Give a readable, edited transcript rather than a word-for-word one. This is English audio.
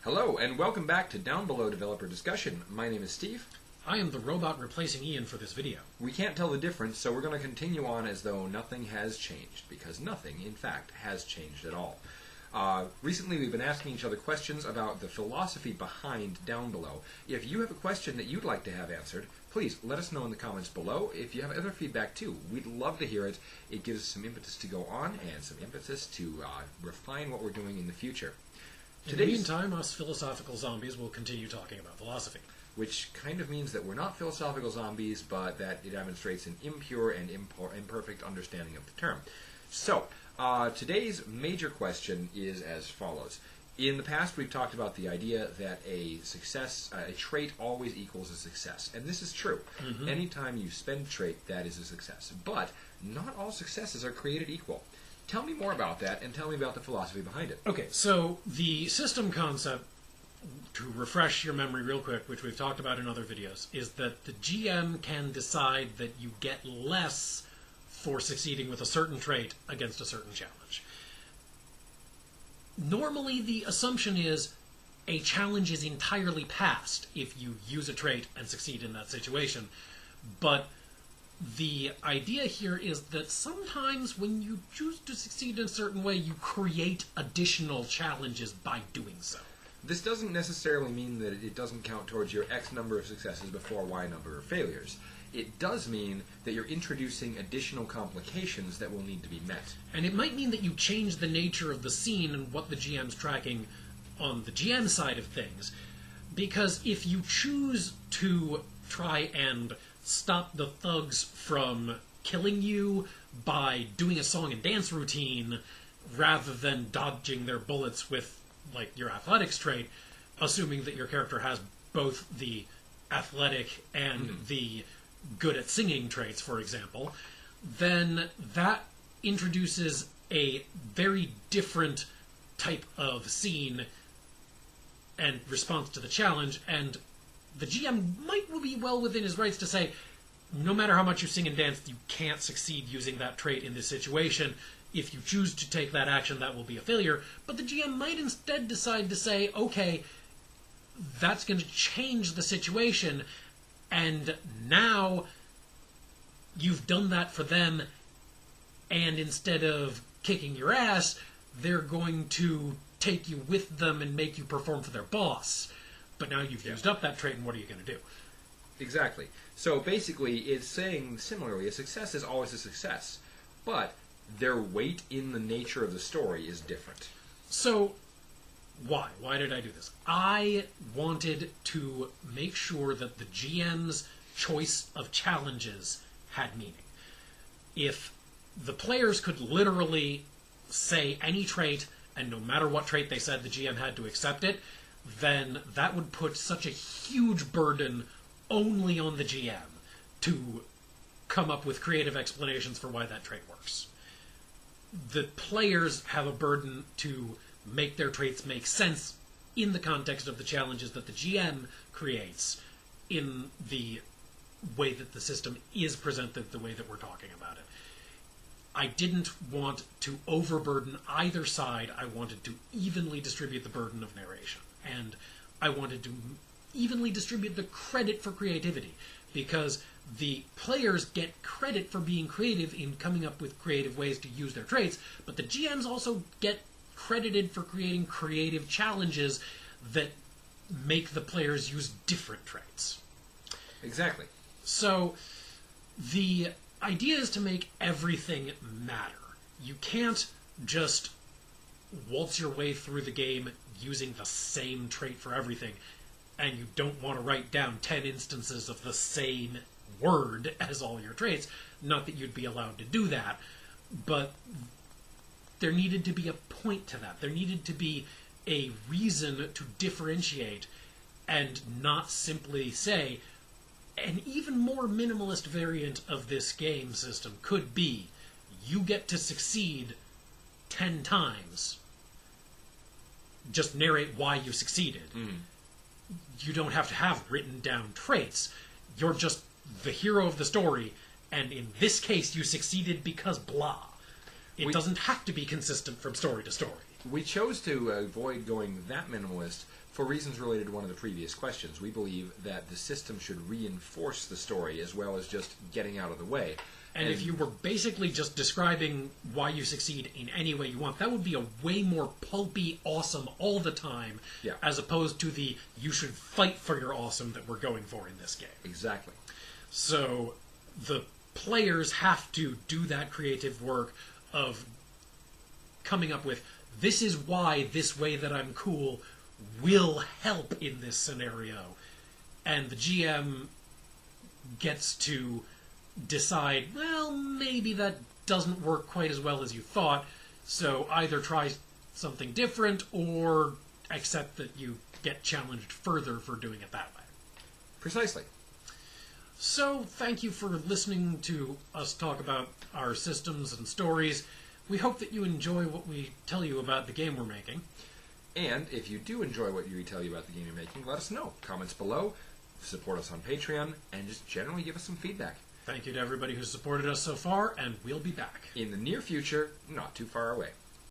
Hello, and welcome back to Downbelow Developer Discussion. My name is Steve. I am the robot replacing Ian for this video. We can't tell the difference, so we're going to continue on as though nothing has changed, because nothing, in fact, has changed at all. Recently, we've been asking each other questions about the philosophy behind Downbelow. If you have a question that you'd like to have answered, please let us know in the comments below. If you have other feedback too, we'd love to hear it. It gives us some impetus to go on and some impetus to refine what we're doing in the future. In the meantime, us philosophical zombies will continue talking about philosophy. Which kind of means that we're not philosophical zombies, but that it demonstrates an impure and imperfect understanding of the term. So, today's major question is as follows. In the past, we've talked about the idea that a trait always equals a success. And this is true. Mm-hmm. Anytime you spend a trait, that is a success. But not all successes are created equal. Tell me more about that, and tell me about the philosophy behind it. Okay, so the system concept, to refresh your memory real quick, which we've talked about in other videos, is that the GM can decide that you get less for succeeding with a certain trait against a certain challenge. Normally, the assumption is a challenge is entirely passed if you use a trait and succeed in that situation, but the idea here is that sometimes when you choose to succeed in a certain way, you create additional challenges by doing so. This doesn't necessarily mean that it doesn't count towards your X number of successes before Y number of failures. It does mean that you're introducing additional complications that will need to be met. And it might mean that you change the nature of the scene and what the GM's tracking on the GM side of things. Because if you choose to try and stop the thugs from killing you by doing a song and dance routine rather than dodging their bullets with, like, your athletics trait, assuming that your character has both the athletic and the good at singing traits, for example, then that introduces a very different type of scene and response to the challenge, and the GM might be well within his rights to say, no matter how much you sing and dance, you can't succeed using that trait in this situation. If you choose to take that action, that will be a failure. But the GM might instead decide to say, okay, that's going to change the situation, and now you've done that for them, and instead of kicking your ass, they're going to take you with them and make you perform for their boss. But now you've used up that trait, and what are you going to do? Exactly. So basically, it's saying similarly, a success is always a success, but their weight in the nature of the story is different. So, why? Why did I do this? I wanted to make sure that the GM's choice of challenges had meaning. If the players could literally say any trait, and no matter what trait they said, the GM had to accept it, then that would put such a huge burden only on the GM to come up with creative explanations for why that trait works. The players have a burden to make their traits make sense in the context of the challenges that the GM creates in the way that the system is presented, the way that we're talking about it. I didn't want to overburden either side. I wanted to evenly distribute the burden of narration. And I wanted to evenly distribute the credit for creativity, because the players get credit for being creative in coming up with creative ways to use their traits, but the GMs also get credited for creating creative challenges that make the players use different traits. Exactly. So the idea is to make everything matter. You can't just waltz your way through the game using the same trait for everything, and you don't want to write down 10 instances of the same word as all your traits. Not that you'd be allowed to do that, but there needed to be a point to that. There needed to be a reason to differentiate and not simply say, an even more minimalist variant of this game system could be, you get to succeed 10 times. Just narrate why you succeeded. You don't have to have written down traits. You're just the hero of the story, and in this case you succeeded because blah. It doesn't have to be consistent from story to story. We chose to avoid going that minimalist for reasons related to one of the previous questions. We believe that the system should reinforce the story as well as just getting out of the way. And if you were basically just describing why you succeed in any way you want, that would be a way more pulpy awesome all the time, as opposed to the you should fight for your awesome that we're going for in this game. Exactly. So the players have to do that creative work of coming up with, this is why this way that I'm cool will help in this scenario. And the GM gets to decide, well, maybe that doesn't work quite as well as you thought, so either try something different or accept that you get challenged further for doing it that way. Precisely. So, thank you for listening to us talk about our systems and stories. We hope that you enjoy what we tell you about the game we're making. And if you do enjoy what we tell you about the game you're making, let us know. Comments below, support us on Patreon, and just generally give us some feedback. Thank you to everybody who's supported us so far, and we'll be back. In the near future, not too far away.